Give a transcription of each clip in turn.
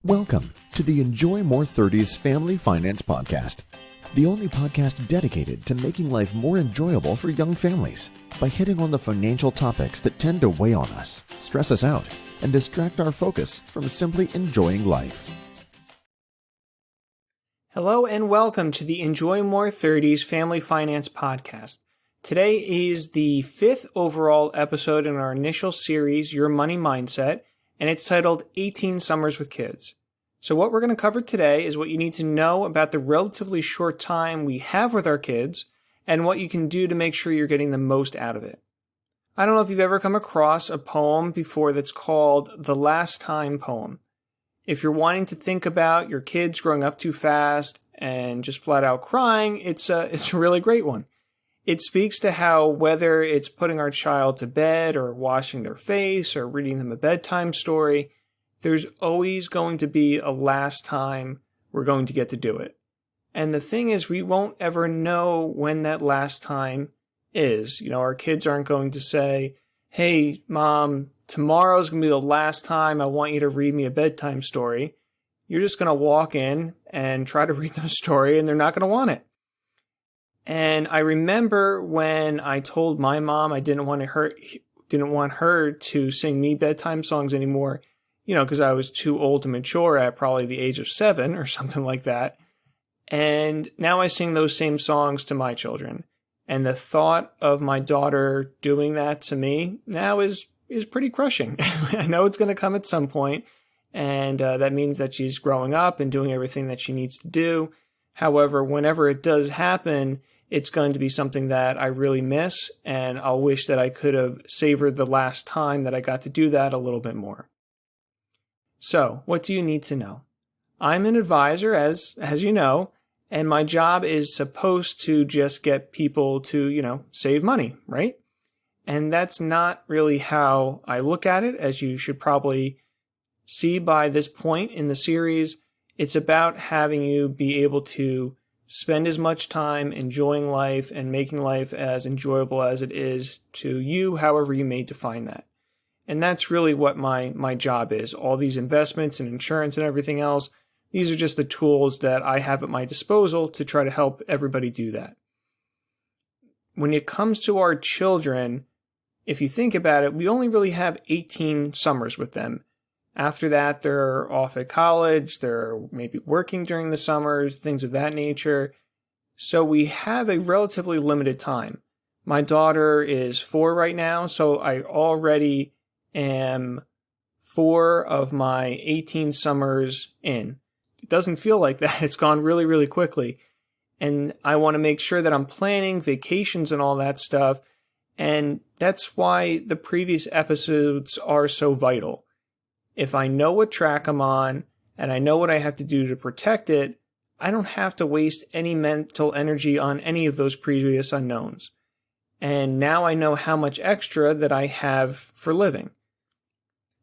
Welcome to the Enjoy More 30s Family Finance Podcast, the only podcast dedicated to making life more enjoyable for young families by hitting on the financial topics that tend to weigh on us, stress us out, and distract our focus from simply enjoying life. Hello and welcome to the Enjoy More 30s Family Finance Podcast. Today is the 5th overall episode in our initial series, Your Money Mindset, and it's titled 18 Summers with Kids. So what we're going to cover today is what you need to know about the relatively short time we have with our kids and what you can do to make sure you're getting the most out of it. I don't know if you've ever come across a poem before that's called The Last Time Poem. If you're wanting to think about your kids growing up too fast and just flat out crying, it's a really great one. It speaks to how whether it's putting our child to bed or washing their face or reading them a bedtime story, there's always going to be a last time we're going to get to do it. And the thing is, we won't ever know when that last time is. Our kids aren't going to say, "Hey, Mom, tomorrow's going to be the last time I want you to read me a bedtime story." You're just going to walk in and try to read them a story, and they're not going to want it. And I remember when I told my mom I didn't want her to sing me bedtime songs anymore, because I was too old to mature at probably the age of 7 or something like that. And now I sing those same songs to my children. And the thought of my daughter doing that to me now is pretty crushing. I know it's going to come at some point, and that means that she's growing up and doing everything that she needs to do. However, whenever it does happen, it's going to be something that I really miss, and I'll wish that I could have savored the last time that I got to do that a little bit more. So, what do you need to know? I'm an advisor, as you know, and my job is supposed to just get people to, save money, right? And that's not really how I look at it, as you should probably see by this point in the series. It's about having you be able to spend as much time enjoying life and making life as enjoyable as it is to you, however you may define that. And that's really what my job is. All these investments and insurance and everything else, these are just the tools that I have at my disposal to try to help everybody do that. When it comes to our children, if you think about it, we only really have 18 summers with them. After that, they're off at college, they're maybe working during the summers, things of that nature. So we have a relatively limited time. My daughter is 4 right now, so I already am 4 of my 18 summers in. It doesn't feel like that. It's gone really, really quickly. And I want to make sure that I'm planning vacations and all that stuff. And that's why the previous episodes are so vital. If I know what track I'm on and I know what I have to do to protect it, I don't have to waste any mental energy on any of those previous unknowns. And now I know how much extra that I have for living.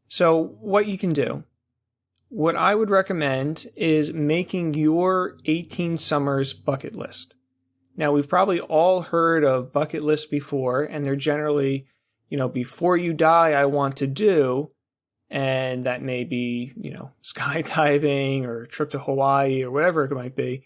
So what you can do, what I would recommend is making your 18 summers bucket list. Now, we've probably all heard of bucket lists before, and they're generally, before you die, I want to do. And that may be, skydiving or a trip to Hawaii or whatever it might be.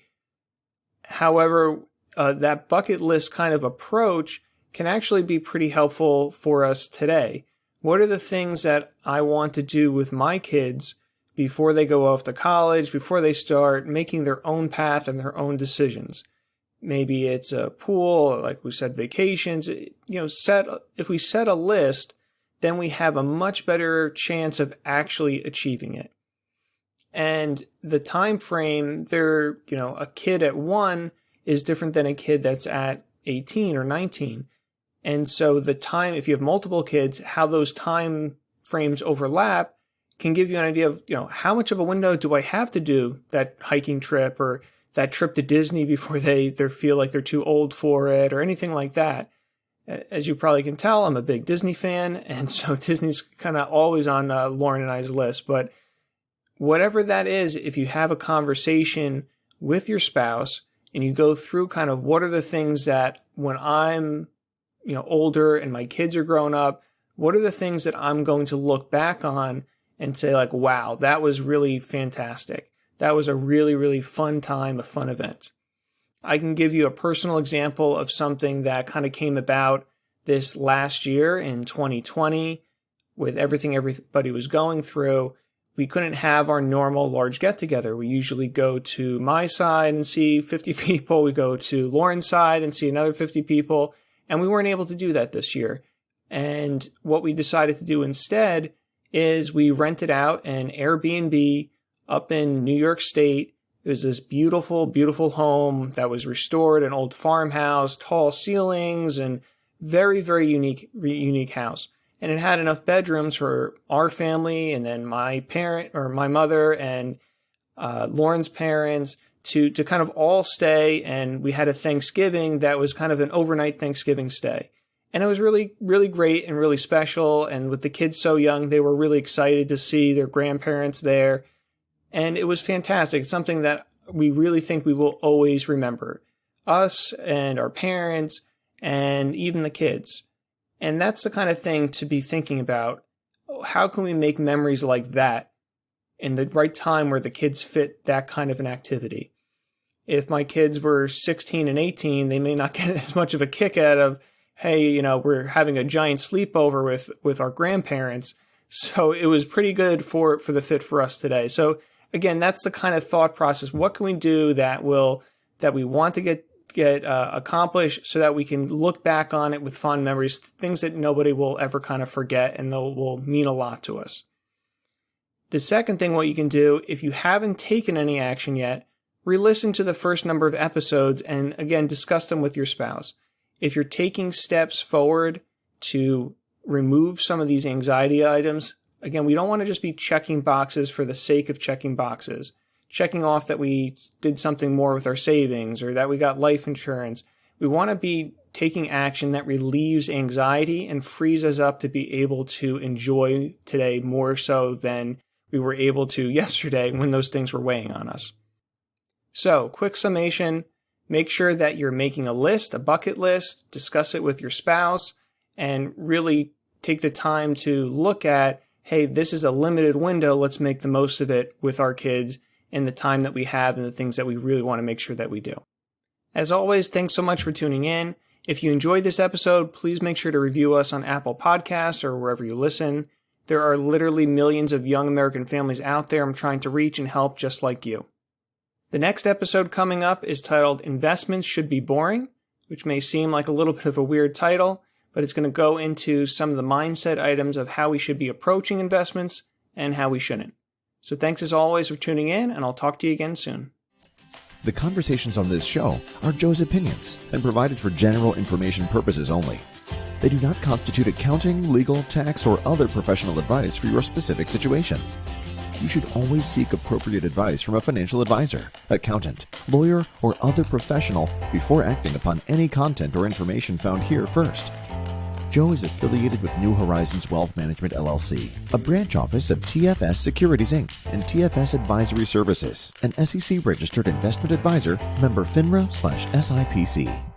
However, that bucket list kind of approach can actually be pretty helpful for us today. What are the things that I want to do with my kids before they go off to college, before they start making their own path and their own decisions? Maybe it's a pool, like we said, vacations. If we set a list, then we have a much better chance of actually achieving it. And the time frame, a kid at 1 is different than a kid that's at 18 or 19. And so the time, if you have multiple kids, how those time frames overlap can give you an idea of, how much of a window do I have to do that hiking trip or that trip to Disney before they feel like they're too old for it or anything like that. As you probably can tell, I'm a big Disney fan, and so Disney's kind of always on Lauren and I's list. But whatever that is, if you have a conversation with your spouse and you go through kind of what are the things that when I'm older and my kids are grown up, what are the things that I'm going to look back on and say like, wow, that was really fantastic. That was a really, really fun time, a fun event. I can give you a personal example of something that kind of came about this last year in 2020 with everything everybody was going through. We couldn't have our normal large get-together. We usually go to my side and see 50 people. We go to Lauren's side and see another 50 people. And we weren't able to do that this year. And what we decided to do instead is we rented out an Airbnb up in New York State. It was this beautiful, beautiful home that was restored, an old farmhouse, tall ceilings, and very, very unique house. And it had enough bedrooms for our family and then my mother and Lauren's parents to kind of all stay. And we had a Thanksgiving that was kind of an overnight Thanksgiving stay. And it was really, really great and really special. And with the kids so young, they were really excited to see their grandparents there. And it was fantastic. It's something that we really think we will always remember. Us and our parents and even the kids. And that's the kind of thing to be thinking about. How can we make memories like that in the right time where the kids fit that kind of an activity? If my kids were 16 and 18, they may not get as much of a kick out of, hey, we're having a giant sleepover with our grandparents. So it was pretty good for the fit for us today. So again, that's the kind of thought process. What can we do that we want to get accomplished so that we can look back on it with fond memories, things that nobody will ever kind of forget and will mean a lot to us. The second thing, what you can do, if you haven't taken any action yet, re-listen to the first number of episodes and again, discuss them with your spouse. If you're taking steps forward to remove some of these anxiety items, again, we don't want to just be checking boxes for the sake of checking boxes, checking off that we did something more with our savings or that we got life insurance. We want to be taking action that relieves anxiety and frees us up to be able to enjoy today more so than we were able to yesterday when those things were weighing on us. So, quick summation. Make sure that you're making a list, a bucket list, discuss it with your spouse, and really take the time to look at, hey, this is a limited window. Let's make the most of it with our kids and the time that we have and the things that we really want to make sure that we do. As always, thanks so much for tuning in. If you enjoyed this episode, please make sure to review us on Apple Podcasts or wherever you listen. There are literally millions of young American families out there I'm trying to reach and help just like you. The next episode coming up is titled Investments Should Be Boring, which may seem like a little bit of a weird title, but it's going to go into some of the mindset items of how we should be approaching investments and how we shouldn't. So thanks as always for tuning in, and I'll talk to you again soon. The conversations on this show are Joe's opinions and provided for general information purposes only. They do not constitute accounting, legal, tax, or other professional advice for your specific situation. You should always seek appropriate advice from a financial advisor, accountant, lawyer, or other professional before acting upon any content or information found here first. Joe is affiliated with New Horizons Wealth Management, LLC, a branch office of TFS Securities, Inc., and TFS Advisory Services, an SEC-registered investment advisor, member FINRA/SIPC.